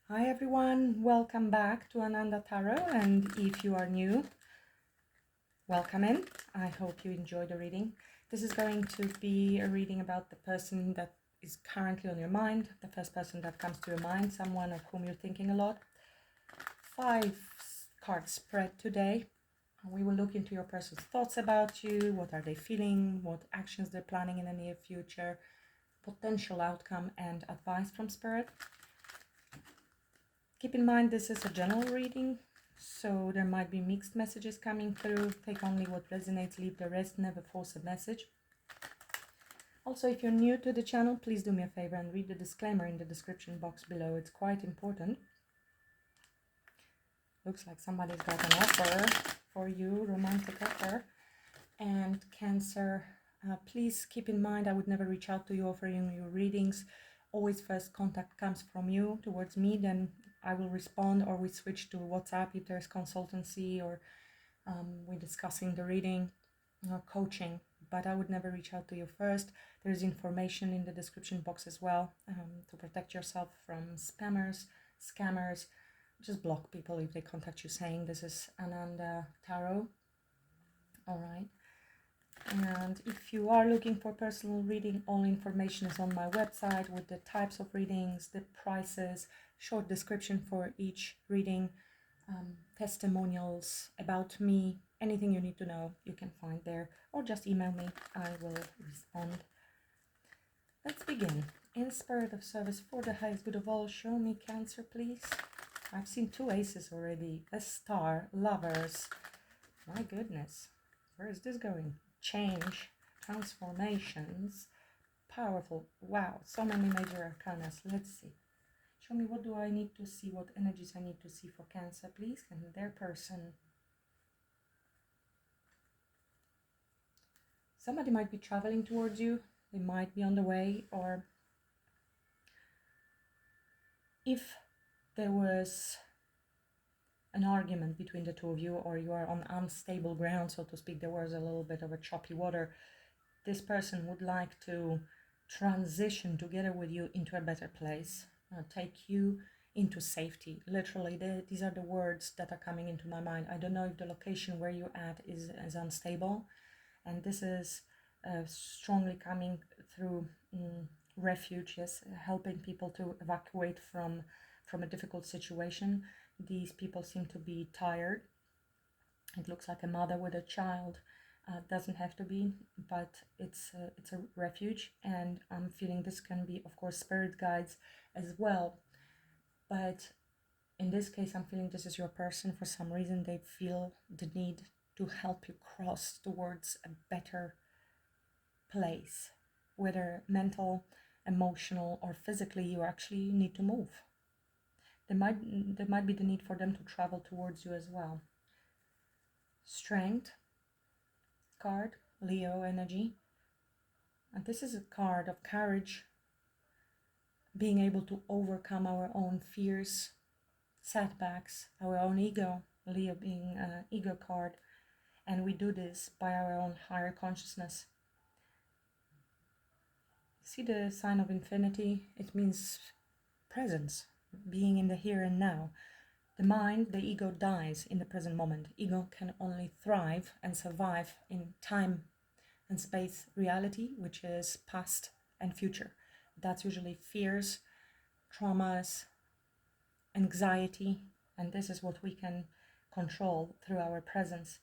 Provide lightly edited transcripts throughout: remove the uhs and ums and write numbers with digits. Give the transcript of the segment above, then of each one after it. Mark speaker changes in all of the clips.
Speaker 1: Hi everyone, welcome back to Ananda Tarot, and if you are new, welcome in. I hope you enjoy the reading. This is going to be a reading about the person that is currently on your mind, the first person that comes to your mind, someone of whom you're thinking a lot. 5 card spread today. We will look into your person's thoughts about you, what are they feeling, what actions they're planning in the near future, potential outcome and advice from Spirit. Keep in mind this is a general reading, so there might be mixed messages coming through. Take only what resonates, leave the rest, never force a message. Also, if you're new to the channel, please do me a favor and read the disclaimer in the description box below. It's quite important. Looks like somebody's got an offer for you, romantic offer. And Cancer, please keep in mind I would never reach out to you offering you readings. Always first contact comes from you towards me, then I will respond, or we switch to WhatsApp if there's consultancy, or we're discussing the reading or coaching, but I would never reach out to you first. There's information in the description box as well to protect yourself from spammers, scammers. Just block people if they contact you saying this is Ananda Tarot. All right. And if you are looking for personal reading, all information is on my website with the types of readings, the prices, short description for each reading, testimonials about me, anything you need to know you can find there, or just email me, I will respond. Let's begin. In spirit of service for the highest good of all, show me Cancer, please. I've seen 2 aces already, a star, lovers. My goodness, where is this going? Change, transformations, powerful. Wow, so many major arcana. Let's see. Show me, what do I need to see? What energies I need to see for Cancer, please? And their person. Somebody might be traveling towards you. They might be on the way, or if there was an argument between the two of you, or you are on unstable ground, so to speak, there was a little bit of a choppy water, this person would like to transition together with you into a better place, take you into safety. Literally, these are the words that are coming into my mind. I don't know if the location where you're at is unstable, and this is strongly coming through refuge, yes, helping people to evacuate from a difficult situation. These people seem to be tired. It looks like a mother with a child. Doesn't have to be, but it's a refuge, and I'm feeling this can be, of course, spirit guides as well. But in this case, I'm feeling this is your person. For some reason, they feel the need to help you cross towards a better place, whether mental, emotional, or physically. You actually need to move. There might be the need for them to travel towards you as well. Strength card, Leo energy, and this is a card of courage, being able to overcome our own fears, setbacks, our own ego, Leo being an ego card, and we do this by our own higher consciousness. See the sign of infinity? It means presence, being in the here and now. The mind, the ego, dies in the present moment. Ego can only thrive and survive in time and space reality, which is past and future. That's usually fears, traumas, anxiety, and this is what we can control through our presence.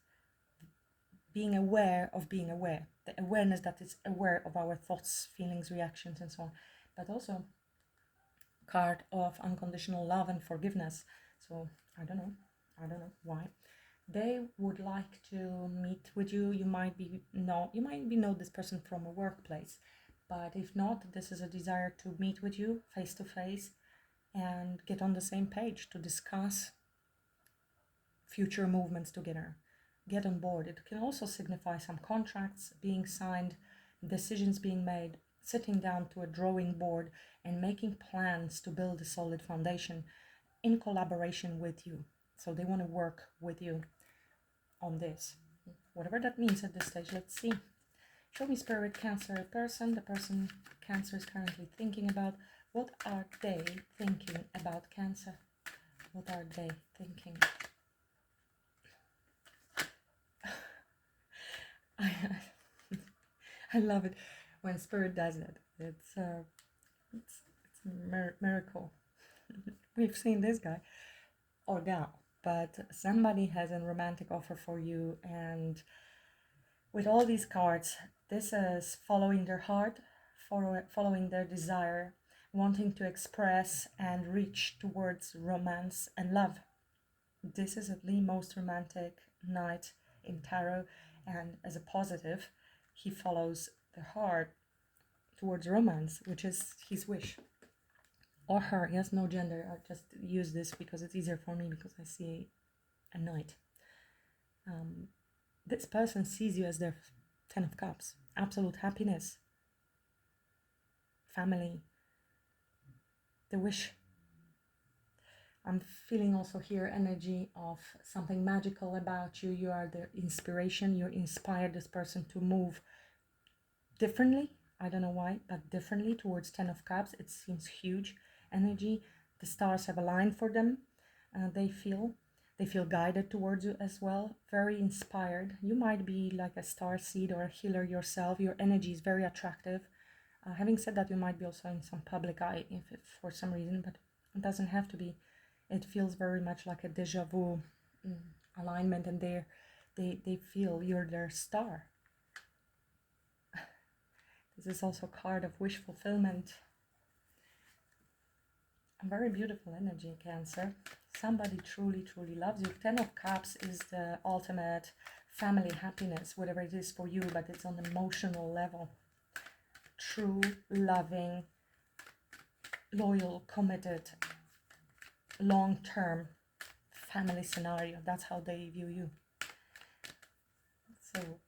Speaker 1: Being aware of being aware. The awareness that is aware of our thoughts, feelings, reactions, and so on. But also card of unconditional love and forgiveness. So I don't know why they would like to meet with you. You might know this person from a workplace, but if not, this is a desire to meet with you face to face and get on the same page to discuss future movements together, get on board. It can also signify some contracts being signed, decisions being made, sitting down to a drawing board and making plans to build a solid foundation in collaboration with you. So they want to work with you on this, whatever that means at this stage. Let's see. Show me Spirit, Cancer, person, the person Cancer is currently thinking about. What are they thinking about Cancer? What are they thinking? I love it when Spirit does it. It's a miracle. We've seen this guy or gal, but somebody has a romantic offer for you, and with all these cards, this is following their heart, following their desire, wanting to express and reach towards romance and love. This is the most romantic night in tarot, and as a positive, he follows the heart towards romance, which is his wish. Or her, he has no gender. I just use this because it's easier for me because I see a knight. This person sees you as their 10 of Cups, absolute happiness, family, the wish. I'm feeling also here energy of something magical about you. You are the inspiration. You inspire this person to move differently. I don't know why, but differently towards 10 of Cups. It seems huge energy. The stars have aligned for them. They feel guided towards you as well. Very inspired. You might be like a star seed or a healer yourself. Your energy is very attractive. Having said that, you might be also in some public eye if for some reason, but it doesn't have to be. It feels very much like a deja vu alignment, and they feel you're their star. This is also a card of wish fulfillment. A very beautiful energy, Cancer. Somebody truly, truly loves you. 10 of Cups is the ultimate family happiness, whatever it is for you, but it's on an emotional level. True, loving, loyal, committed, long-term family scenario. That's how they view you. So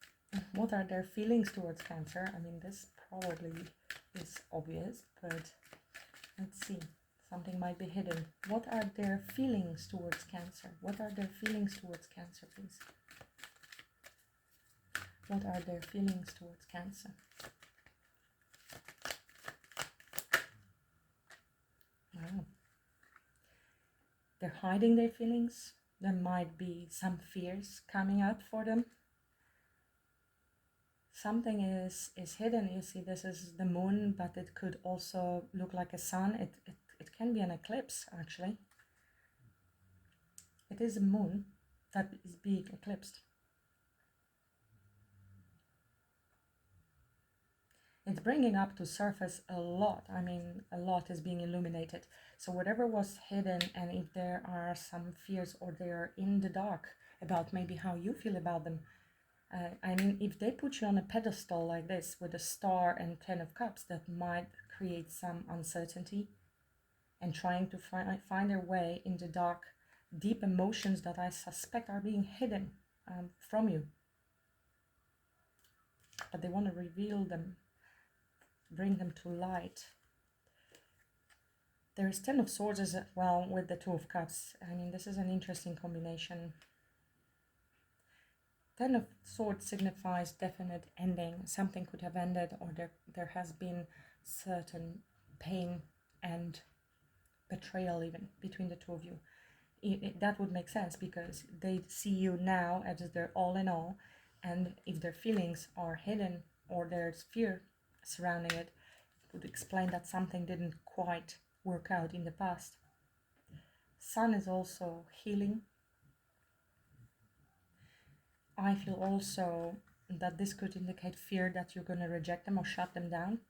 Speaker 1: what are their feelings towards Cancer? I mean, this probably is obvious, but let's see. Something might be hidden. What are their feelings towards Cancer? What are their feelings towards Cancer, please? What are their feelings towards Cancer? Wow. They're hiding their feelings. There might be some fears coming out for them. Something is hidden. You see, this is the moon, but it could also look like a sun. It can be an eclipse, actually. It is a moon that is being eclipsed. It's bringing up to surface a lot. I mean, a lot is being illuminated. So whatever was hidden, and if there are some fears or they're in the dark about maybe how you feel about them, I mean, if they put you on a pedestal like this with a star and 10 of Cups, that might create some uncertainty and trying to find their way in the dark, deep emotions that I suspect are being hidden from you. But they want to reveal them, bring them to light. There is 10 of Swords as well with the 2 of Cups. I mean, this is an interesting combination. 10 of Swords signifies definite ending. Something could have ended, or there has been certain pain and betrayal even between the two of you. That would make sense because they see you now as their all in all, and if their feelings are hidden or there's fear surrounding it, it would explain that something didn't quite work out in the past. Sun is also healing. I feel also that this could indicate fear that you're going to reject them or shut them down,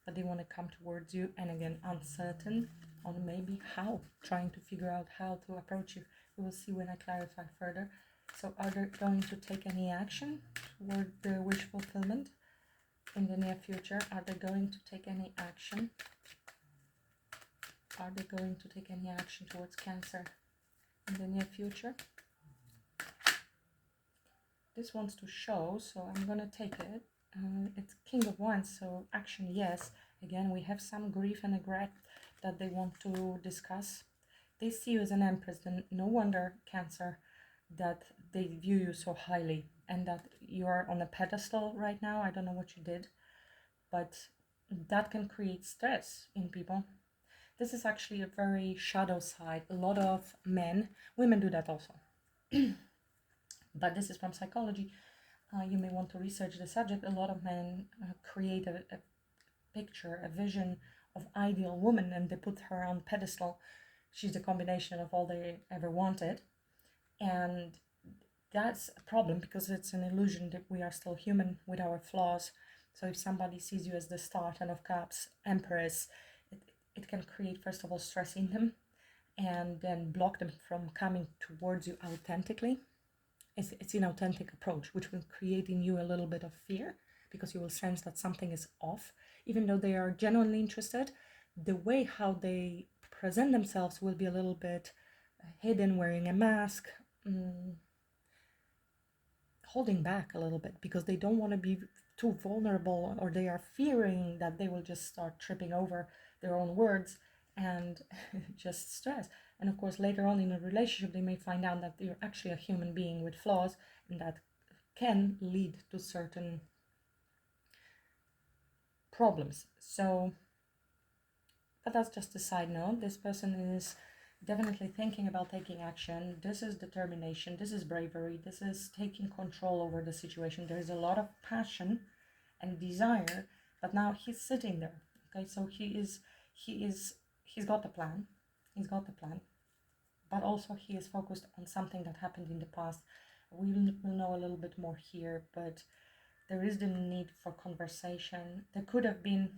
Speaker 1: but they want to come towards you, and again, uncertain on maybe how, trying to figure out how to approach you. We will see when I clarify further. So are they going to take any action toward the wish fulfillment in the near future? Are they going to take any action? Are they going to take any action towards Cancer in the near future? This wants to show, so I'm gonna take it. It's King of Wands, so action, yes. Again, we have some grief and regret that they want to discuss. They see you as an Empress, and no wonder, Cancer, that they view you so highly and that you are on a pedestal right now. I don't know what you did, but that can create stress in people. This is actually a very shadow side. A lot of men, women do that also. But this is from psychology. You may want to research the subject. A lot of men create a picture, a vision of ideal woman, and they put her on pedestal. She's the combination of all they ever wanted. And that's a problem because it's an illusion that we are still human with our flaws. So if somebody sees you as the star, Ten of Cups, Empress, it can create, first of all, stress in them and then block them from coming towards you authentically. It's an authentic approach, which will create in you a little bit of fear because you will sense that something is off. Even though they are genuinely interested, the way how they present themselves will be a little bit hidden, wearing a mask, holding back a little bit because they don't want to be too vulnerable, or they are fearing that they will just start tripping over their own words and just stress. And of course, later on in a relationship, they may find out that you're actually a human being with flaws, and that can lead to certain problems. So, but that's just a side note. This person is definitely thinking about taking action. This is determination, this is bravery, this is taking control over the situation. There is a lot of passion and desire, but now he's sitting there. Okay, so he's got the plan. He's got the plan. But also he is focused on something that happened in the past. We will know a little bit more here, but there is the need for conversation. There could have been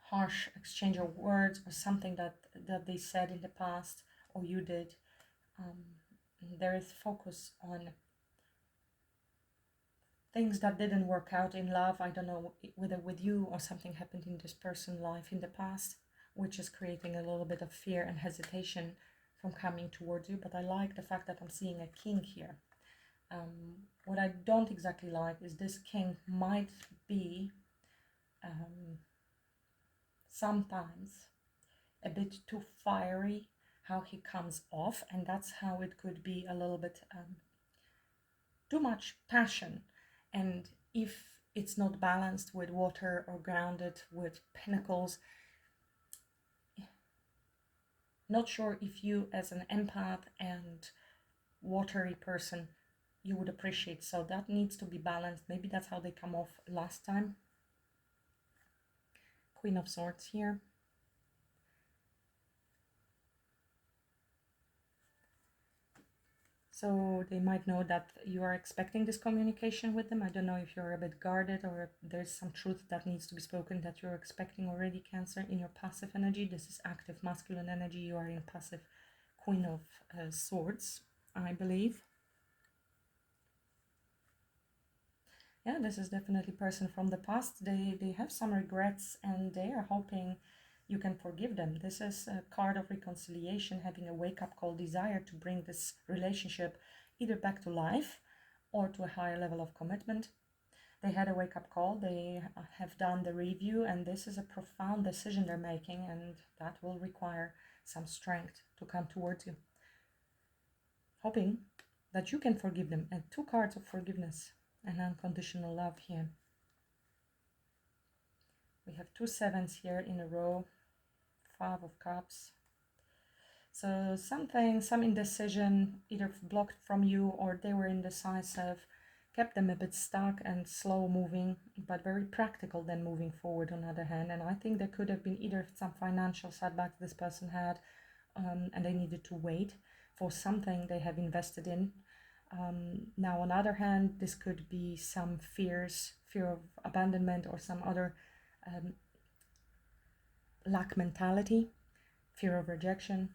Speaker 1: harsh exchange of words or something that they said in the past or you did. There is focus on things that didn't work out in love. I don't know whether with you or something happened in this person's life in the past, which is creating a little bit of fear and hesitation from coming towards you. But I like the fact that I'm seeing a king here. What I don't exactly like is this king might be sometimes a bit too fiery, how he comes off, and that's how it could be a little bit too much passion. And if it's not balanced with water or grounded with pinnacles, not sure if you as an empath and watery person you would appreciate. So that needs to be balanced. Maybe that's how they come off last time. Queen of Swords here. So they might know that you are expecting this communication with them. I don't know if you're a bit guarded or there's some truth that needs to be spoken that you're expecting already, Cancer, in your passive energy. This is active masculine energy. You are in passive Queen of Swords, I believe. Yeah, this is definitely a person from the past. They have some regrets and they are hoping you can forgive them. This is a card of reconciliation, having a wake-up call, desire to bring this relationship either back to life or to a higher level of commitment. They had a wake-up call, they have done the review, and this is a profound decision they're making, and that will require some strength to come towards you. Hoping that you can forgive them. And 2 cards of forgiveness and unconditional love here. We have 2 sevens here in a row, 5 of Cups. So some indecision either blocked from you or they were indecisive, kept them a bit stuck and slow moving, but very practical then moving forward on the other hand. And I think there could have been either some financial setback this person had and they needed to wait for something they have invested in. Now on the other hand, this could be some fear of abandonment or some other lack mentality, fear of rejection.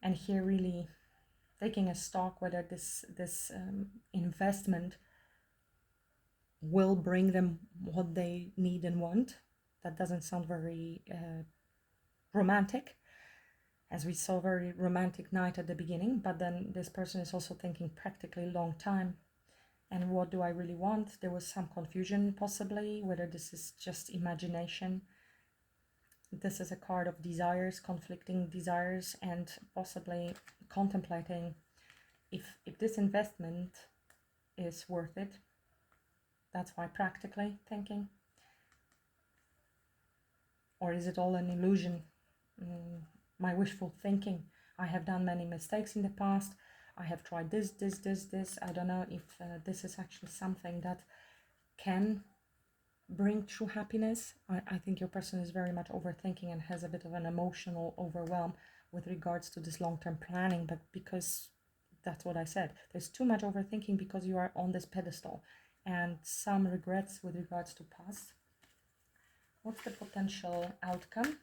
Speaker 1: And here really taking a stock whether this investment will bring them what they need and want. That doesn't sound very romantic, as we saw, very romantic night at the beginning, but then this person is also thinking practically long time. And what do I really want? There was some confusion possibly, whether this is just imagination. This is a card of desires, conflicting desires, and possibly contemplating if this investment is worth it. That's why practically thinking. Or is it all an illusion? My wishful thinking. I have done many mistakes in the past. I have tried this. I don't know if this is actually something that can bring true happiness. I think your person is very much overthinking and has a bit of an emotional overwhelm with regards to this long-term planning, but because that's what I said, there's too much overthinking because you are on this pedestal, and some regrets with regards to past. What's the potential outcome?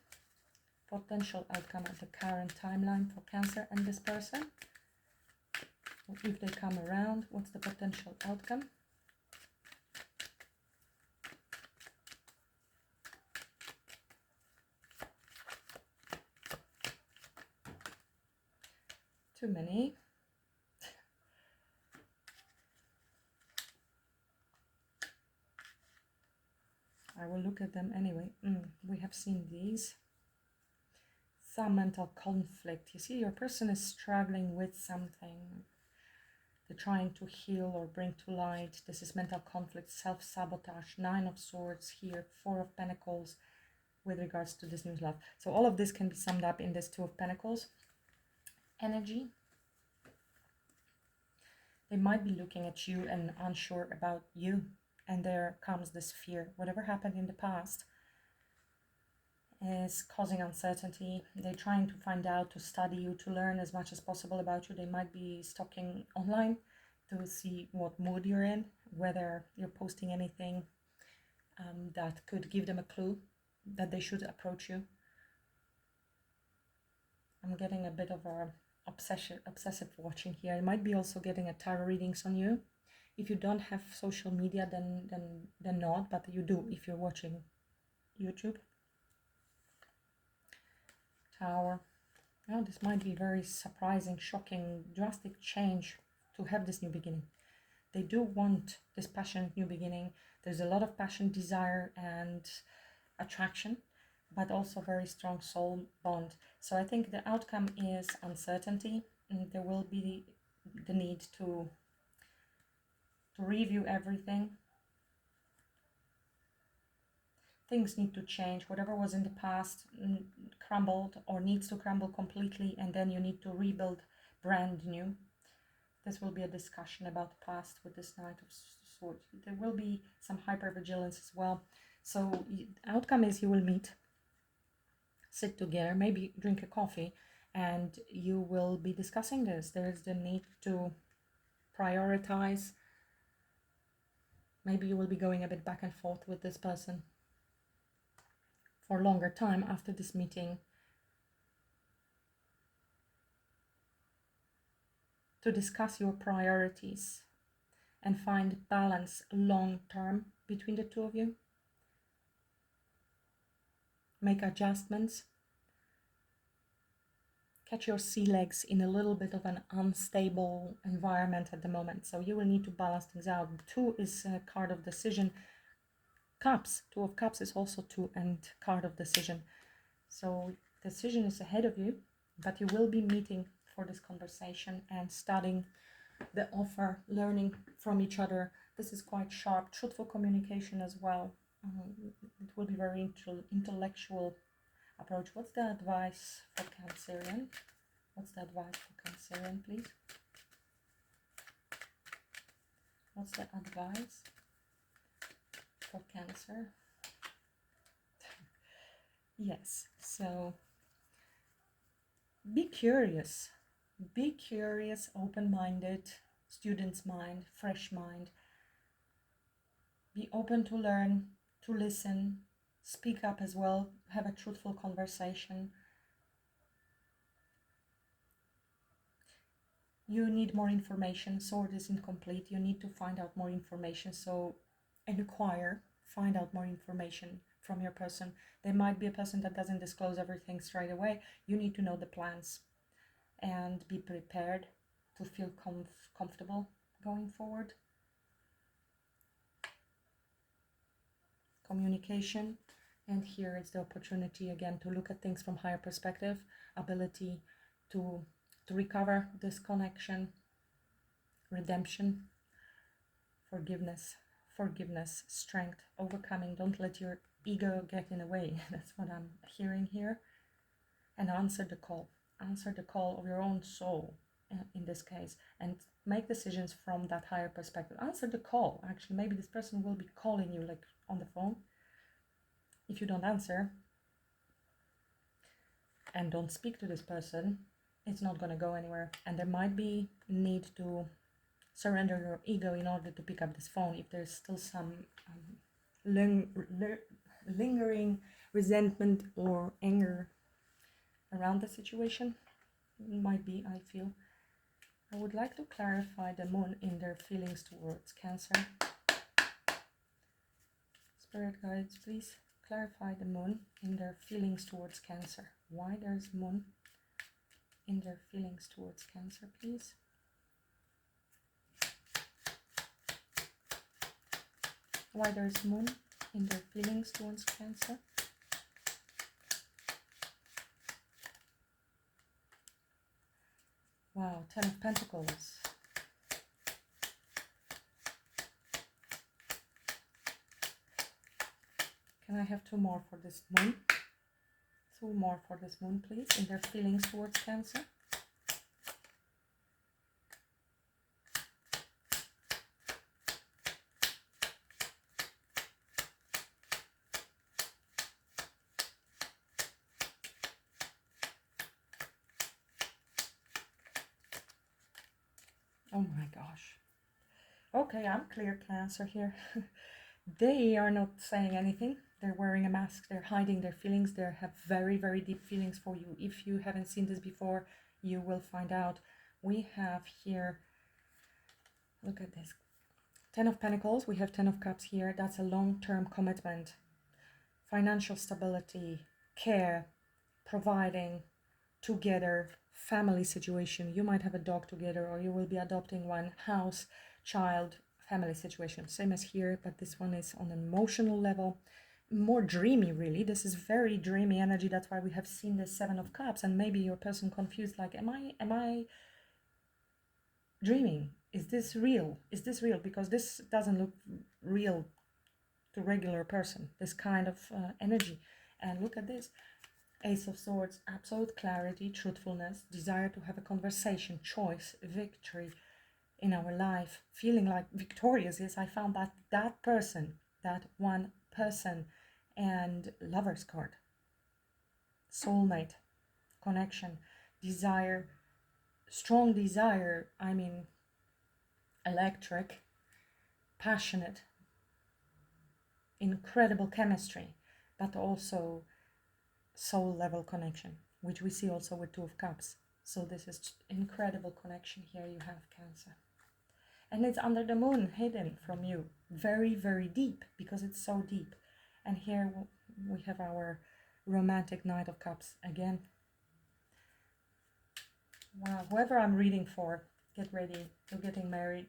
Speaker 1: Potential outcome of the current timeline for Cancer and this person. If they come around, what's the potential outcome? Too many. I will look at them anyway. We have seen these. Some mental conflict. You see, your person is struggling with something. They're trying to heal or bring to light. This is mental conflict, self-sabotage, 9 of Swords here, 4 of Pentacles with regards to this new love. So all of this can be summed up in this 2 of Pentacles. Energy. They might be looking at you and unsure about you. And there comes this fear. Whatever happened in the past is causing uncertainty. They're trying to find out, to study you, to learn as much as possible about you. They might be stalking online to see what mood you're in, whether you're posting anything that could give them a clue that they should approach you. I'm getting a bit of a obsessive watching here. I might be also getting a tarot readings on you. If you don't have social media, then not, but you do if you're watching YouTube. Tower. Oh, this might be very surprising, shocking, drastic change to have this new beginning. They do want this passionate new beginning. There's a lot of passion, desire, and attraction, but also very strong soul bond. So I think the outcome is uncertainty, and there will be the need to review everything. Things need to change. Whatever was in the past crumbled or needs to crumble completely, and then you need to rebuild brand new. This will be a discussion about the past with this Knight of Swords. There will be some hypervigilance as well. So the outcome is you will meet, sit together, maybe drink a coffee, and you will be discussing this. There's the need to prioritize. Maybe you will be going a bit back and forth with this person for a longer time after this meeting, to discuss your priorities and find balance long term between the two of you. Make adjustments. Catch your sea legs in a little bit of an unstable environment at the moment, so you will need to balance things out. 2 is a card of decision. Cups, 2 of Cups is also 2 and card of decision. So decision is ahead of you, but you will be meeting for this conversation and studying the offer, learning from each other. This is quite sharp, truthful communication as well. It will be very intellectual approach. What's the advice for Cancerian? What's the advice for Cancerian, please? What's the advice for Cancer? Yes, so be curious, open-minded, student's mind, fresh mind. Be open to learn, to listen, speak up as well, have a truthful conversation. You need more information. Sword is incomplete. You need to find out more information. So inquire, find out more information from your person. There might be a person that doesn't disclose everything straight away. You need to know the plans and be prepared to feel comfortable going forward. Communication. And here is the opportunity again to look at things from higher perspective, ability to recover this connection, redemption, forgiveness, forgiveness, strength, overcoming. Don't let your ego get in the way. That's what I'm hearing here. And answer the call. Answer the call of your own soul in this case, and make decisions from that higher perspective. Answer the call. Actually, maybe this person will be calling you like on the phone. If you don't answer and don't speak to this person, it's not going to go anywhere. And there might be need to surrender your ego in order to pick up this phone if there's still some lingering resentment or anger around the situation. Might be, I feel. I would like to clarify the moon in their feelings towards Cancer. Spirit guides, please clarify the moon in their feelings towards Cancer. Why there's moon in their feelings towards Cancer, please? Why there's moon in their feelings towards Cancer? Wow, 10 of Pentacles. Can I have 2 more for this moon? 2 more for this moon, please, in their feelings towards Cancer. Oh my gosh. Okay, I'm clear, Cancer here. They are not saying anything. They're wearing a mask. They're hiding their feelings. They have very, very deep feelings for you. If you haven't seen this before, you will find out. We have here, look at this. 10 of Pentacles. We have 10 of Cups here. That's a long-term commitment. Financial stability, care, providing, together, family situation. You might have a dog together, or you will be adopting one. House, child, family situation. Same as here, but this one is on an emotional level. More dreamy, really. This is very dreamy energy. That's why we have seen the 7 of Cups, and maybe your person confused, like, am I dreaming? Is this real? Is this real? Because this doesn't look real to regular person, this kind of energy. And look at this. Ace of Swords, absolute clarity, truthfulness, desire to have a conversation, choice, victory in our life, feeling like victorious. Yes, I found that person, that one person, and Lover's card. Soulmate, connection, desire, strong desire, I mean, electric, passionate, incredible chemistry, but also soul level connection, which we see also with 2 of Cups. So this is incredible connection here you have, Cancer. And it's under the moon, hidden from you. Very, very deep, because it's so deep. And here we have our romantic Knight of Cups again. Wow, whoever I'm reading for, get ready. You're getting married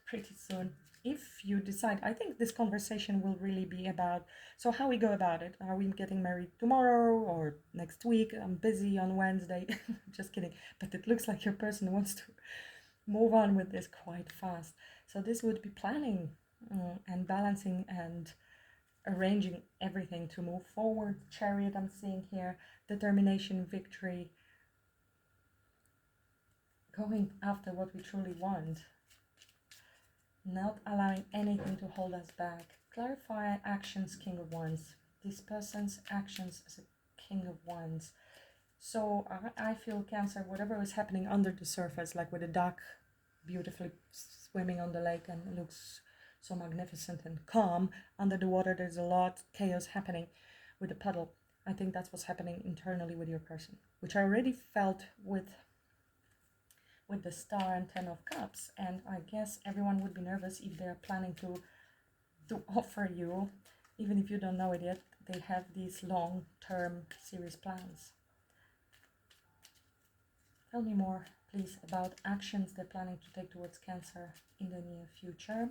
Speaker 1: pretty soon. If you decide, I think this conversation will really be about, so how we go about it. Are we getting married tomorrow or next week? I'm busy on Wednesday. Just kidding. But it looks like your person wants to move on with this quite fast. So this would be planning and balancing and arranging everything to move forward. Chariot I'm seeing here. Determination, victory. Going after what we truly want. Not allowing anything to hold us back. Clarify actions, King of Wands. This person's actions as a King of Wands. So I feel, Cancer, whatever is happening under the surface, like with a duck beautifully swimming on the lake and it looks so magnificent and calm, under the water there's a lot chaos happening with the puddle. I think that's what's happening internally with your person, which I already felt with the Star and 10 of Cups, and I guess everyone would be nervous if they're planning to offer you, even if you don't know it yet, they have these long-term serious plans. Tell me more, please, about actions they're planning to take towards Cancer in the near future.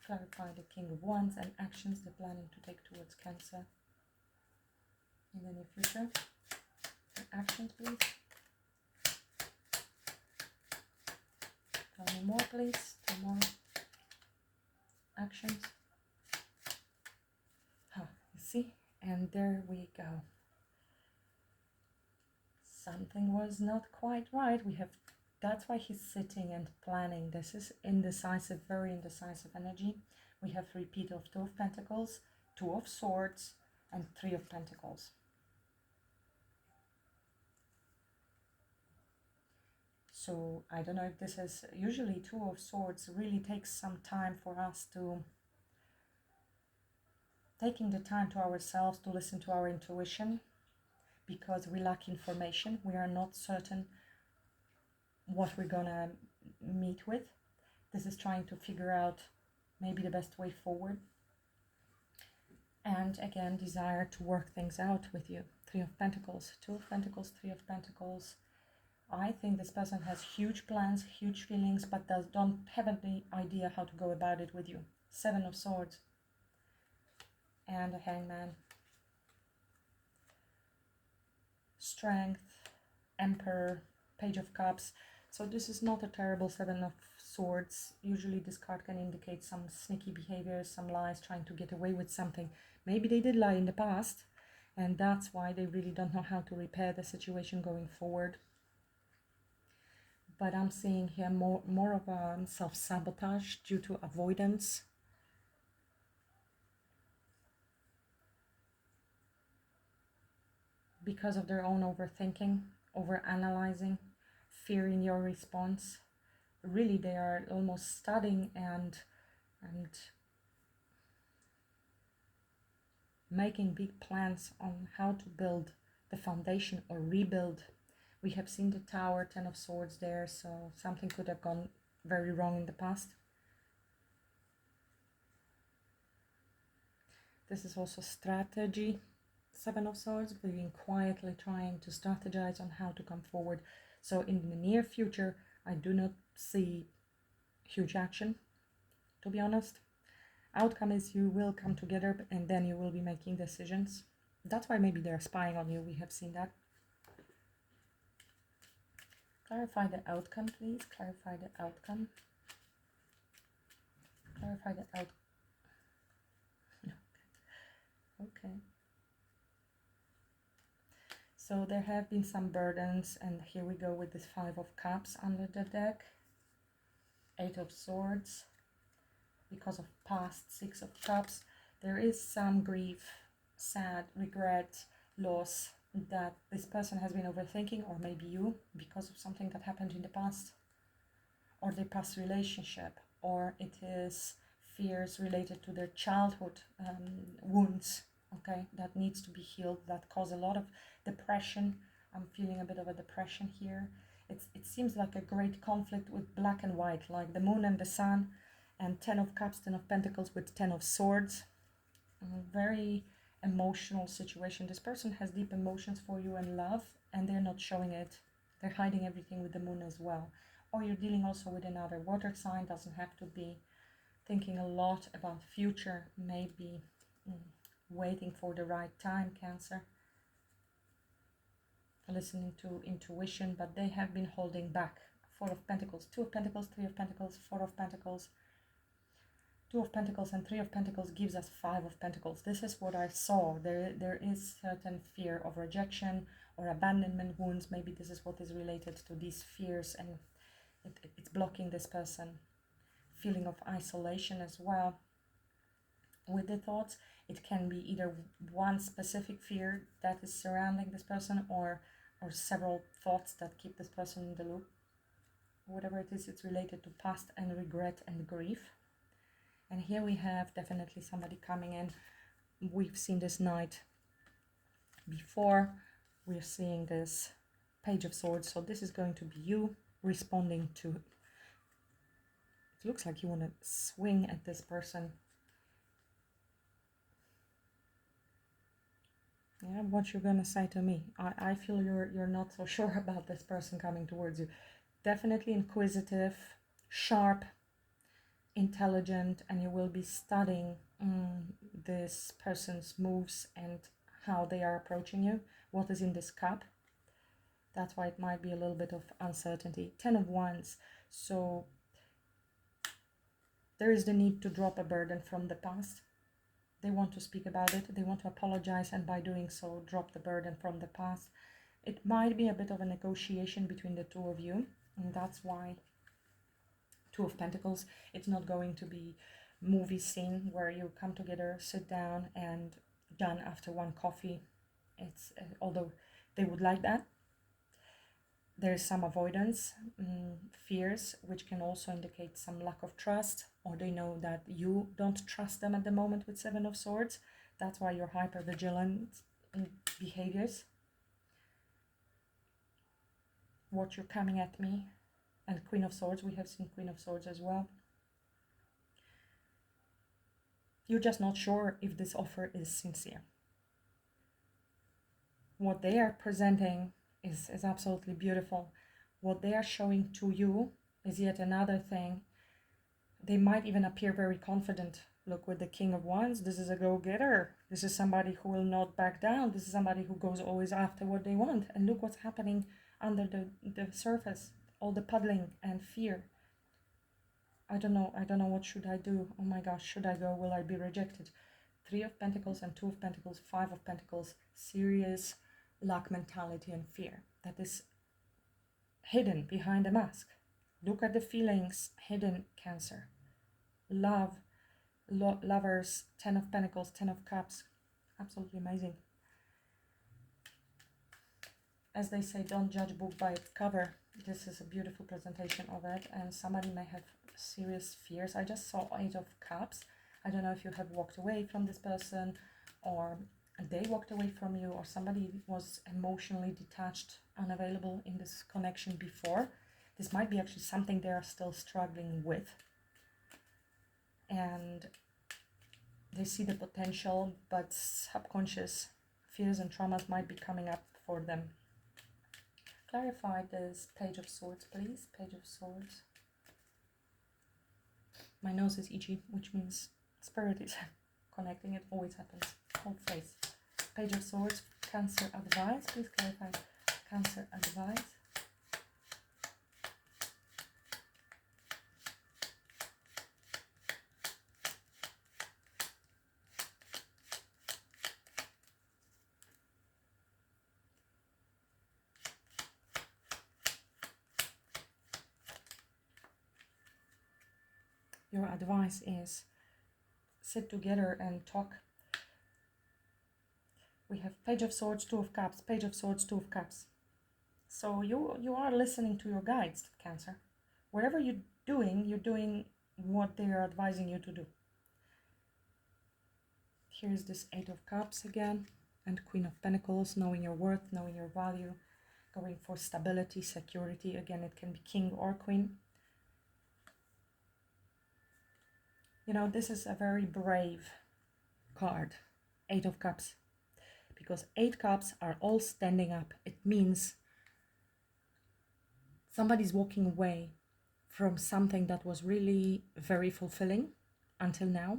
Speaker 1: Clarify the King of Wands and actions they're planning to take towards Cancer in the near future. The actions, please. Tell me more, please. 2 more actions. consultancy, and there we go. Something was not quite right. That's why he's sitting and planning. This is indecisive, very indecisive energy. We have repeat of 2 of Pentacles, 2 of Swords, and 3 of Pentacles. So I don't know if this is, usually 2 of Swords really takes some time for us to, taking the time to ourselves to listen to our intuition, because we lack information. We are not certain what we're gonna meet with. This is trying to figure out maybe the best way forward. And again, desire to work things out with you. 3 of Pentacles, 2 of Pentacles, 3 of Pentacles. I think this person has huge plans, huge feelings, but don't have any idea how to go about it with you. 7 of Swords and a Hangman. Strength, Emperor, Page of Cups. So this is not a terrible 7 of Swords. Usually this card can indicate some sneaky behavior, some lies, trying to get away with something. Maybe they did lie in the past, and that's why they really don't know how to repair the situation going forward. But I'm seeing here more of a self-sabotage due to avoidance. Because of their own overthinking, overanalyzing, fear in your response. Really, they are almost studying and making big plans on how to build the foundation or rebuild. We have seen the Tower, 10 of Swords there, so something could have gone very wrong in the past. This is also strategy, 7 of Swords, being quietly trying to strategize on how to come forward. So in the near future, I do not see huge action, to be honest. Outcome is you will come together and then you will be making decisions. That's why maybe they're spying on you. We have seen that. Clarify the outcome, please. Clarify the outcome. Clarify the outcome. Okay. So there have been some burdens, and here we go with this 5 of Cups under the deck. 8 of Swords. Because of past, 6 of Cups. There is some grief, sad, regret, loss that this person has been overthinking, or maybe you, because of something that happened in the past, or their past relationship, or it is fears related to their childhood wounds, okay, that needs to be healed, that cause a lot of depression. I'm feeling a bit of a depression here. It seems like a great conflict with black and white, like the moon and the sun, and 10 of Cups, 10 of Pentacles with 10 of Swords. Very emotional situation. This person has deep emotions for you and love, and they're not showing it. They're hiding everything with the moon as well. Or you're dealing also with another water sign, doesn't have to be. Thinking a lot about future, maybe waiting for the right time, Cancer. Listening to intuition, but they have been holding back. 4 of Pentacles, 2 of Pentacles, 3 of Pentacles, 4 of Pentacles. 2 of Pentacles and 3 of Pentacles gives us 5 of Pentacles. This is what I saw. There is certain fear of rejection or abandonment wounds. Maybe this is what is related to these fears, and it's blocking this person. Feeling of isolation as well. With the thoughts, it can be either one specific fear that is surrounding this person, or several thoughts that keep this person in the loop. Whatever it is, it's related to past and regret and grief. And here we have definitely somebody coming in. We've seen this Knight before. We're seeing this Page of Swords. So this is going to be you responding to. It looks like you want to swing at this person. Yeah, what you're gonna say to me. I feel you're not so sure about this person coming towards you. Definitely inquisitive, sharp, intelligent, and you will be studying this person's moves and how they are approaching you, what is in this cup. That's why it might be a little bit of uncertainty. 10 of Wands, so there is the need to drop a burden from the past. They want to speak about it, they want to apologize, and by doing so drop the burden from the past. It might be a bit of a negotiation between the two of you, and that's why Two of Pentacles. It's not going to be movie scene where you come together, sit down, and done after one coffee. It's although they would like that, there's some avoidance, fears, which can also indicate some lack of trust, or they know that you don't trust them at the moment with Seven of Swords. That's why you're hyper vigilant in behaviors. Watch, you're coming at me. And Queen of Swords, we have seen Queen of Swords as well. You're just not sure if this offer is sincere. What they are presenting is absolutely beautiful. What they are showing to you is yet another thing. They might even appear very confident. Look, with the King of Wands, this is a go-getter. This is somebody who will not back down. This is somebody who goes always after what they want. And look what's happening under the surface. All the puddling and fear. I don't know what should I do. Oh my gosh, should I go? Will I be rejected? Three of Pentacles and Two of Pentacles, Five of Pentacles, serious lack mentality and fear that is hidden behind a mask. Look at the feelings hidden, Cancer. Love, lovers, Ten of Pentacles, Ten of Cups. Absolutely amazing. As they say, don't judge book by its cover. This is a beautiful presentation of it, and somebody may have serious fears. I just saw Eight of Cups. I don't know if you have walked away from this person, or they walked away from you, or somebody was emotionally detached, unavailable in this connection before. This might be actually something they are still struggling with. And they see the potential, but subconscious fears and traumas might be coming up for them. Clarify this Page of Swords, please. Page of Swords. My nose is itchy, which means spirit is connecting. It always happens. Whole face. Page of Swords, Cancer advice. Please clarify Cancer advice. Your advice is sit together and talk. We have Page of Swords, Two of Cups, Page of Swords, Two of Cups. So you are listening to your guides, Cancer. Whatever you're doing what they are advising you to do. Here's this Eight of Cups again, and Queen of Pentacles, knowing your worth, knowing your value, going for stability, security. Again, it can be king or queen. You know, this is a very brave card, Eight of Cups, because 8 cups are all standing up. It means somebody's walking away from something that was really very fulfilling until now.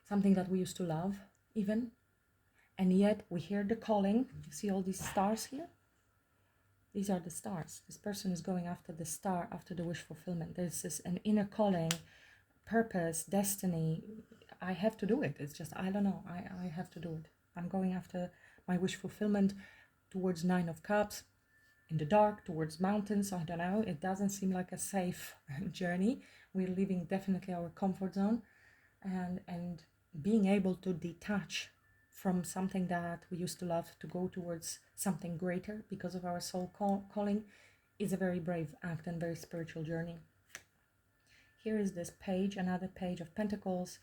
Speaker 1: Something that we used to love even. And yet we hear the calling. You see all these stars here? These are the stars. This person is going after the star, after the wish fulfillment. This is an inner calling, purpose, destiny. I have to do it. It's just, I don't know. I have to do it. I'm going after my wish fulfillment towards Nine of Cups, in the dark, towards mountains. I don't know. It doesn't seem like a safe journey. We're leaving definitely our comfort zone, and being able to detach from something that we used to love to go towards something greater because of our soul calling is a very brave act and very spiritual journey. Here is this page, another Page of Pentacles,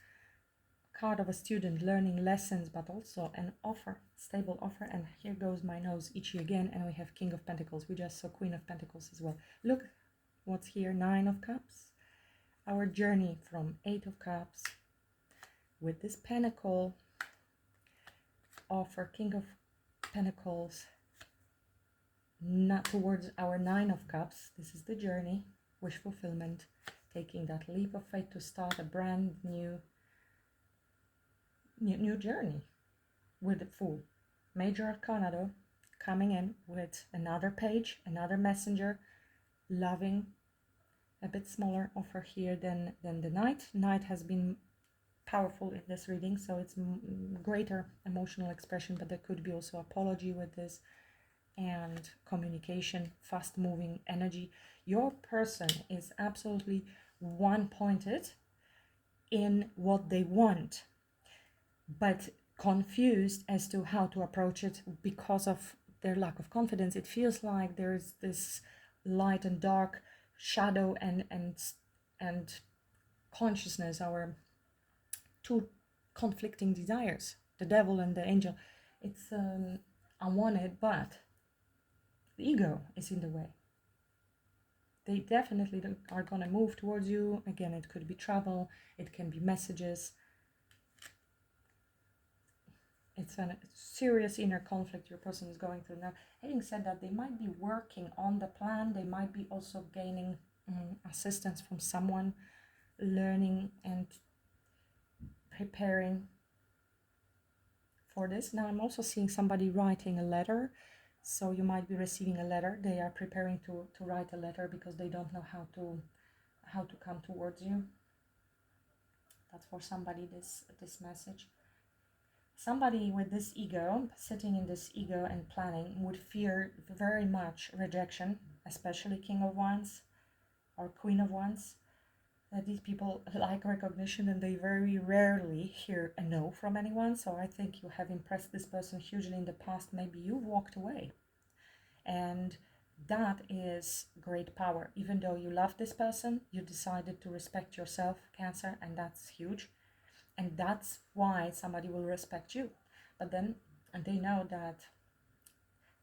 Speaker 1: card of a student learning lessons, but also an offer, stable offer. And here goes my nose itchy again, and we have King of Pentacles. We just saw Queen of Pentacles as well. Look what's here, Nine of Cups. Our journey from Eight of Cups with this Pentacle, offer, King of Pentacles, not towards our Nine of Cups. This is the journey, wish fulfillment, taking that leap of faith to start a brand new journey with the Fool. Major Arcana coming in with another page, another messenger, loving, a bit smaller offer here than the Knight. Knight has been powerful in this reading, so it's greater emotional expression, but there could be also apology with this, and communication, fast moving energy. Your person is absolutely one-pointed in what they want, but confused as to how to approach it because of their lack of confidence. It feels like there's this light and dark, shadow and consciousness, our two conflicting desires, the devil and the angel. It's unwanted, but the ego is in the way. They definitely are going to move towards you. Again, it could be travel, it can be messages. It's a serious inner conflict your person is going through. Now, having said that, they might be working on the plan. They might be also gaining assistance from someone, learning and preparing for this. Now, I'm also seeing somebody writing a letter. So you might be receiving a letter. They are preparing to write a letter because they don't know how to come towards you. That's for somebody, this message. Somebody with this ego, sitting in this ego and planning, would fear very much rejection, especially King of Wands or Queen of Wands. These people like recognition and they very rarely hear a no from anyone. So I think you have impressed this person hugely in the past. Maybe you walked away. And that is great power. Even though you love this person, you decided to respect yourself, Cancer, and that's huge. And that's why somebody will respect you. But then, and they know that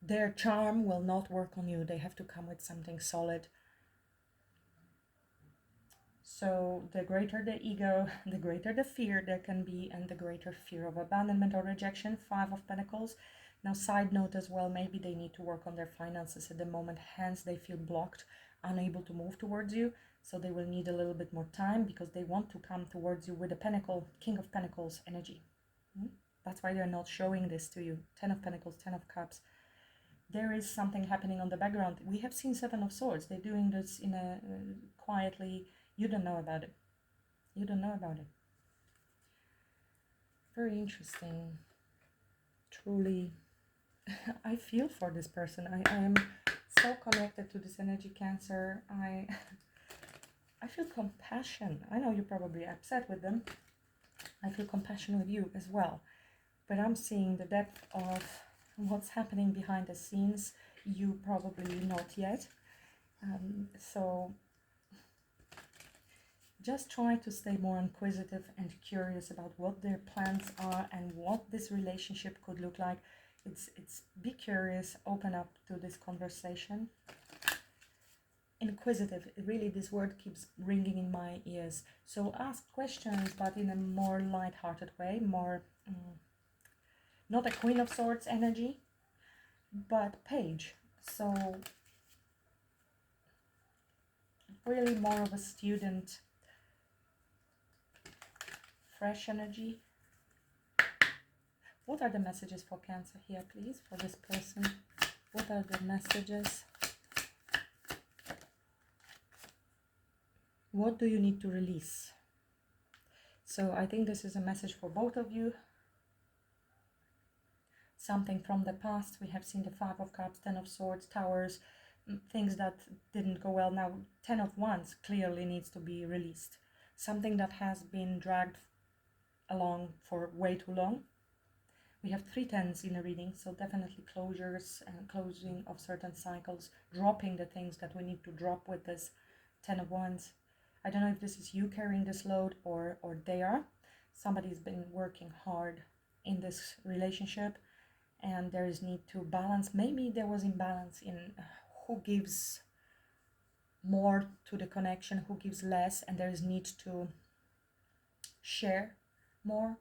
Speaker 1: their charm will not work on you. They have to come with something solid. So the greater the ego, the greater the fear there can be, and the greater fear of abandonment or rejection. 5 of Pentacles. Now, side note as well, maybe they need to work on their finances at the moment, hence they feel blocked, unable to move towards you. So they will need a little bit more time because they want to come towards you with a Pentacle, King of Pentacles energy. That's why they're not showing this to you. 10 of Pentacles, 10 of Cups. There is something happening on the background. We have seen 7 of Swords. They're doing this in a quietly. You don't know about it. You don't know about it. Very interesting. Truly, I feel for this person. I am so connected to this energy, Cancer. I feel compassion. I know you're probably upset with them. I feel compassion with you as well. But I'm seeing the depth of what's happening behind the scenes. You probably not yet. So just try to stay more inquisitive and curious about what their plans are and what this relationship could look like. It's be curious, open up to this conversation. Inquisitive, really this word keeps ringing in my ears. So ask questions, but in a more light-hearted way, more not a Queen of Swords energy, but Page. So really more of a student, fresh energy. What are the messages for Cancer here, please, for this person? What are the messages? What do you need to release? So I think this is a message for both of you. Something from the past. We have seen the 5 of Cups, 10 of Swords, Towers, things that didn't go well. Now 10 of Wands clearly needs to be released. Something that has been dragged along for way too long. We have 3 tens in a reading, so definitely closures and closing of certain cycles, dropping the things that we need to drop with this 10 of Wands. I don't know if this is you carrying this load or they are. Somebody's been working hard in this relationship and there is need to balance. Maybe there was imbalance in who gives more to the connection, who gives less, and there is need to share more.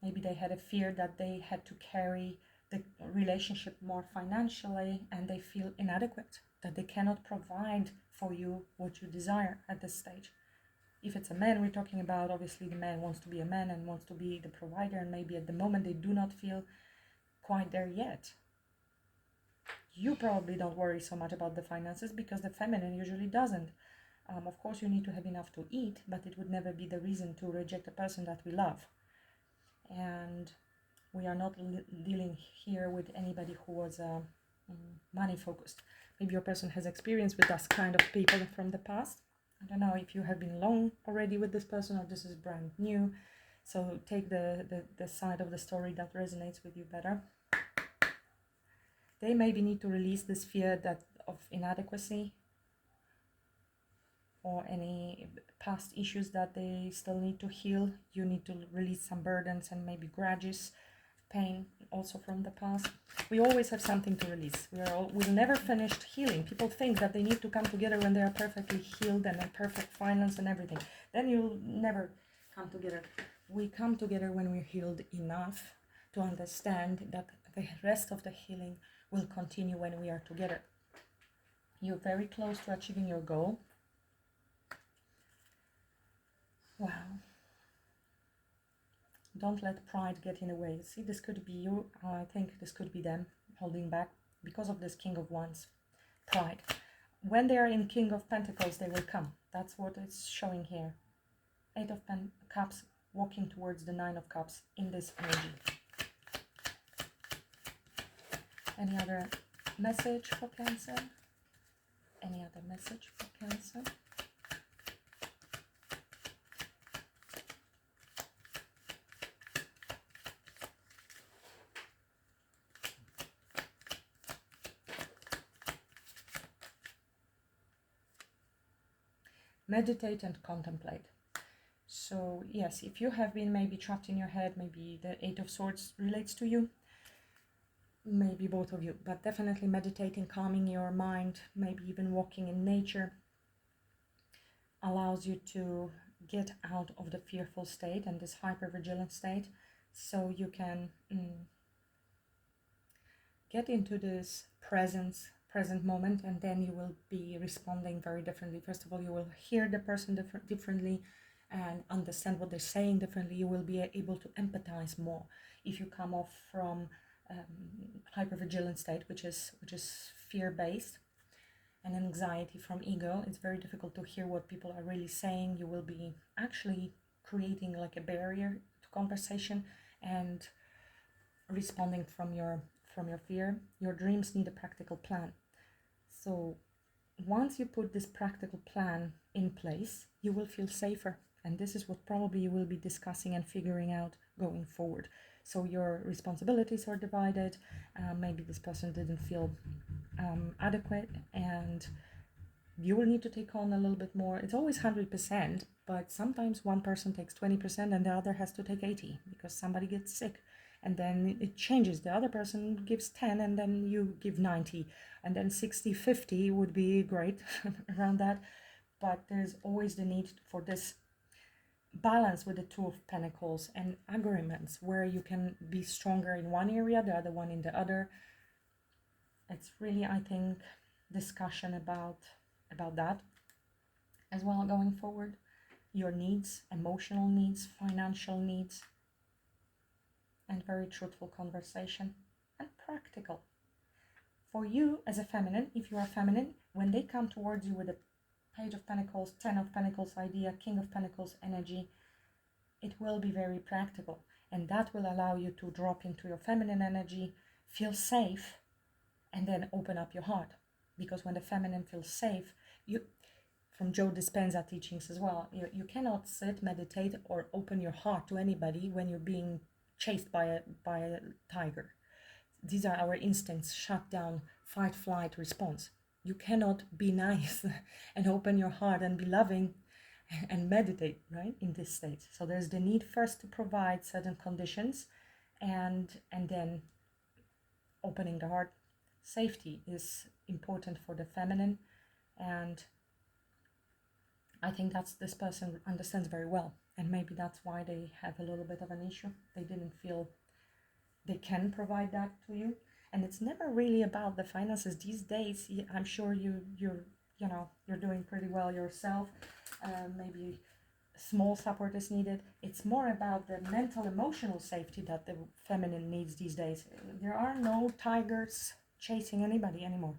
Speaker 1: Maybe they had a fear that they had to carry the relationship more financially and they feel inadequate, that they cannot provide for you what you desire at this stage. If it's a man we're talking about, obviously the man wants to be a man and wants to be the provider, and maybe at the moment they do not feel quite there yet. You probably don't worry so much about the finances because the feminine usually doesn't. Of course, you need to have enough to eat, but it would never be the reason to reject a person that we love. And we are not dealing here with anybody who was money focused. Maybe your person has experience with us kind of people from the past. I don't know if you have been long already with this person or this is brand new. So take the side of the story that resonates with you better. They maybe need to release this fear of inadequacy or any past issues that they still need to heal. You need to release some burdens and maybe grudges, pain also from the past. We always have something to release. We're never finished healing. People think that they need to come together when they are perfectly healed and in perfect finance and everything. Then you'll never come together. We come together when we're healed enough to understand that the rest of the healing will continue when we are together. You're very close to achieving your goal. Wow. Don't let pride get in the way. See, this could be you. I think this could be them holding back because of this King of Wands. Pride. When they are in King of Pentacles, they will come. That's what it's showing here. 8 of Cups walking towards the 9 of Cups in this energy. Any other message for Cancer? Any other message for Cancer? Meditate and contemplate. So yes, if you have been maybe trapped in your head, maybe the 8 of Swords relates to you, maybe both of you, but definitely meditating, calming your mind, maybe even walking in nature allows you to get out of the fearful state and this hypervigilant state, so you can get into this present moment, and then you will be responding very differently. First of all, you will hear the person differently and understand what they're saying differently. You will be able to empathize more if you come off from hypervigilant state, which is fear-based, and anxiety from ego. It's very difficult to hear what people are really saying. You will be actually creating like a barrier to conversation and responding from your fear. Your dreams need a practical plan. So once you put this practical plan in place, you will feel safer. And this is what probably you will be discussing and figuring out going forward. So your responsibilities are divided. Maybe this person didn't feel adequate, and you will need to take on a little bit more. It's always 100%, but sometimes one person takes 20% and the other has to take 80 because somebody gets sick. And then it changes. The other person gives 10 and then you give 90. And then 60-50 would be great around that. But there's always the need for this balance with the 2 of Pentacles and agreements where you can be stronger in one area, the other one in the other. It's really, I think, discussion about that as well going forward. Your needs, emotional needs, financial needs, and very truthful conversation and practical. For you as a feminine, if you are feminine, when they come towards you with a Page of Pentacles, 10 of Pentacles idea, King of Pentacles energy, it will be very practical, and that will allow you to drop into your feminine energy, feel safe, and then open up your heart. Because when the feminine feels safe, from Joe Dispenza teachings as well, you cannot sit, meditate, or open your heart to anybody when you're being chased by a tiger. These are our instincts, shut down, fight, flight response. You cannot be nice and open your heart and be loving and meditate, right, in this state. So there's the need first to provide certain conditions and then opening the heart. Safety is important for the feminine, and I think that's this person understands very well, and maybe that's why they have a little bit of an issue. They didn't feel they can provide that to you. And it's never really about the finances these days. I'm sure you're doing pretty well yourself. Maybe small support is needed. It's more about the mental, emotional safety that the feminine needs these days. There are no tigers chasing anybody anymore.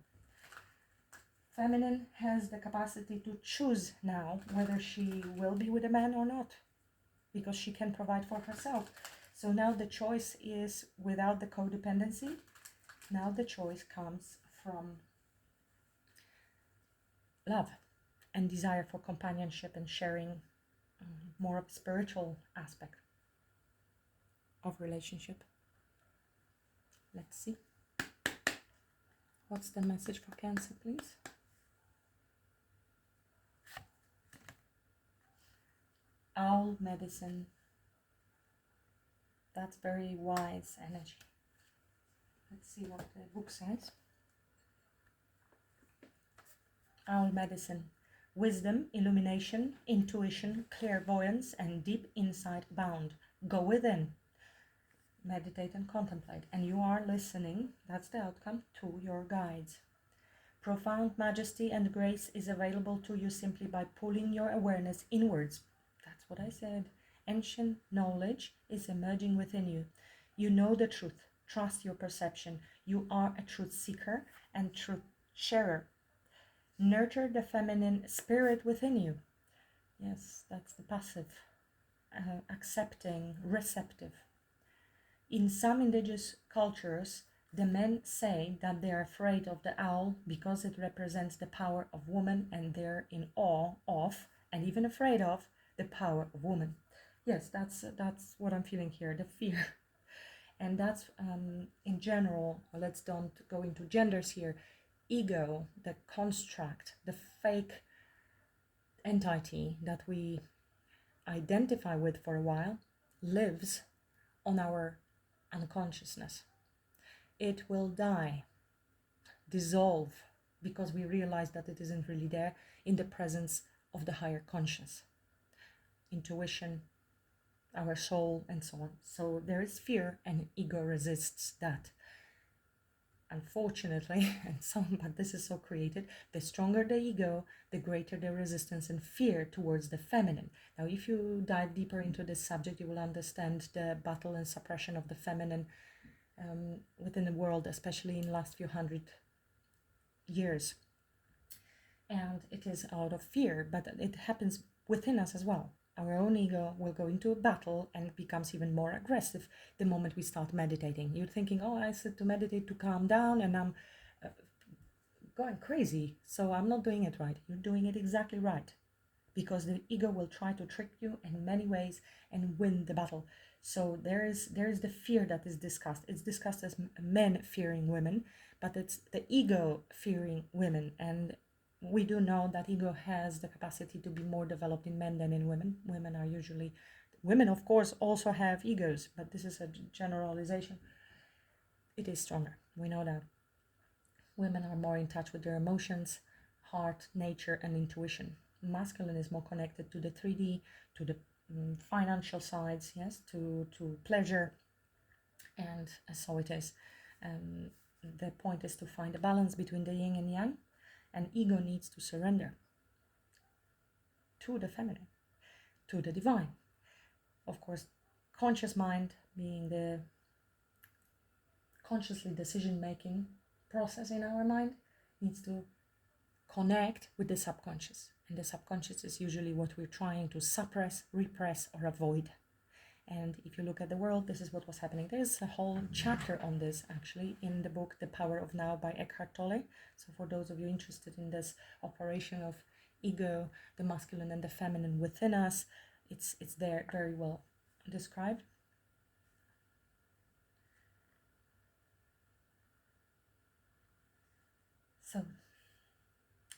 Speaker 1: feminine has the capacity to choose now whether she will be with a man or not, because she can provide for herself. So now the choice is without the codependency. Now the choice comes from love and desire for companionship and sharing, more of spiritual aspect of relationship. Let's see. What's the message for Cancer, please? Owl medicine. That's very wise energy. Let's see what the book says. Owl medicine. Wisdom, illumination, intuition, clairvoyance, and deep insight bound. Go within. Meditate and contemplate. And you are listening, that's the outcome, to your guides. Profound majesty and grace is available to you simply by pulling your awareness inwards. That's what I said. Ancient knowledge is emerging within you. You know the truth. Trust your perception. You are a truth seeker and truth sharer. Nurture the feminine spirit within you. Yes, that's the passive. Accepting, receptive. In some indigenous cultures, the men say that they are afraid of the owl because it represents the power of woman, and they're in awe of, and even afraid of, the power of woman. Yes, that's what I'm feeling here, the fear. And that's in general, well, let's don't go into genders here. Ego, the construct, the fake entity that we identify with for a while, lives on our unconsciousness. It will die, dissolve, because we realize that it isn't really there in the presence of the higher conscious, intuition, our soul, and so on. So there is fear, and ego resists that. Unfortunately, but this is so created, the stronger the ego, the greater the resistance and fear towards the feminine. Now, if you dive deeper into this subject, you will understand the battle and suppression of the feminine within the world, especially in the last few hundred years. And it is out of fear, but it happens within us as well. Our own ego will go into a battle and it becomes even more aggressive the moment we start meditating. You're thinking, oh, I said to meditate to calm down and I'm going crazy, so I'm not doing it right. You're doing it exactly right, because the ego will try to trick you in many ways and win the battle. So there is the fear that is discussed. It's discussed as men fearing women, but it's the ego fearing women. And we do know that ego has the capacity to be more developed in men than in women. Women of course also have egos, but this is a generalization. It is stronger, we know that. Women are more in touch with their emotions, heart, nature, and intuition. Masculine is more connected to the 3D, to the financial sides, yes, to pleasure, and so it is. The point is to find a balance between the yin and yang, and ego needs to surrender to the feminine, to the divine. Of course, conscious mind, being the consciously decision-making process in our mind, needs to connect with the subconscious. And the subconscious is usually what we're trying to suppress, repress, or avoid. And if you look at the world, this is what was happening. There's a whole chapter on this, actually, in the book The Power of Now by Eckhart Tolle. So for those of you interested in this operation of ego, the masculine and the feminine within us, it's there very well described. So,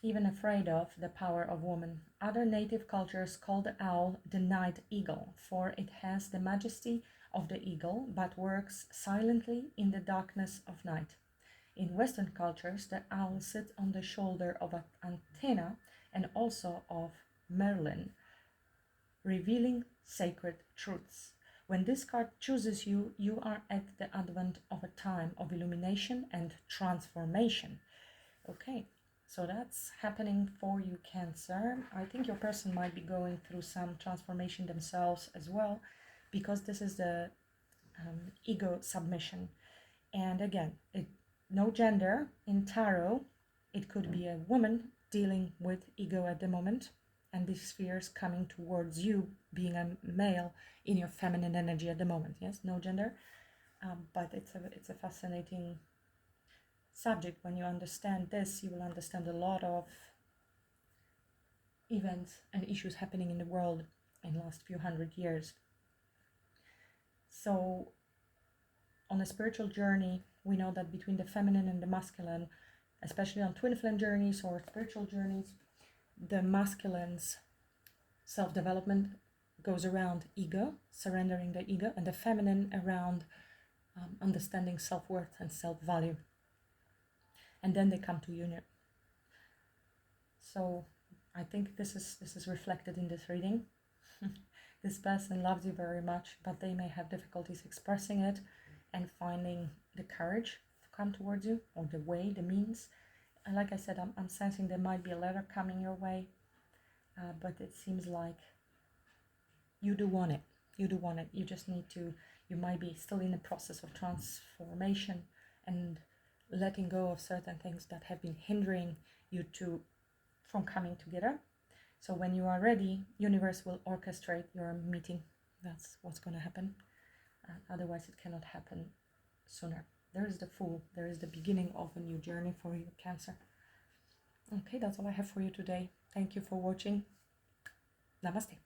Speaker 1: even afraid of the power of woman. Other native cultures call the owl the night eagle, for it has the majesty of the eagle, but works silently in the darkness of night. In Western cultures, the owl sits on the shoulder of an antenna and also of Merlin, revealing sacred truths. When this card chooses you, you are at the advent of a time of illumination and transformation. Okay. So that's happening for you, Cancer. I think your person might be going through some transformation themselves as well, because this is the ego submission. And again, no gender in tarot. It could be a woman dealing with ego at the moment, and these spheres coming towards you, being a male in your feminine energy at the moment. Yes, no gender, but it's a fascinating subject. When you understand this, you will understand a lot of events and issues happening in the world in the last few hundred years. So on a spiritual journey, we know that between the feminine and the masculine, especially on twin flame journeys or spiritual journeys, the masculine's self-development goes around ego, surrendering the ego, and the feminine around understanding self-worth and self-value. And then they come to union. So I think this is reflected in this reading. This person loves you very much, but they may have difficulties expressing it and finding the courage to come towards you, or the way, the means. And like I said, I'm sensing there might be a letter coming your way, but it seems like you do want it. You do want it. You just need to, you might be still in the process of transformation and letting go of certain things that have been hindering you from coming together. So when you are ready, universe will orchestrate your meeting. That's what's going to happen. Otherwise, it cannot happen sooner. There is the Fool. There is the beginning of a new journey for you, Cancer. Okay, that's all I have for you today. Thank you for watching. Namaste.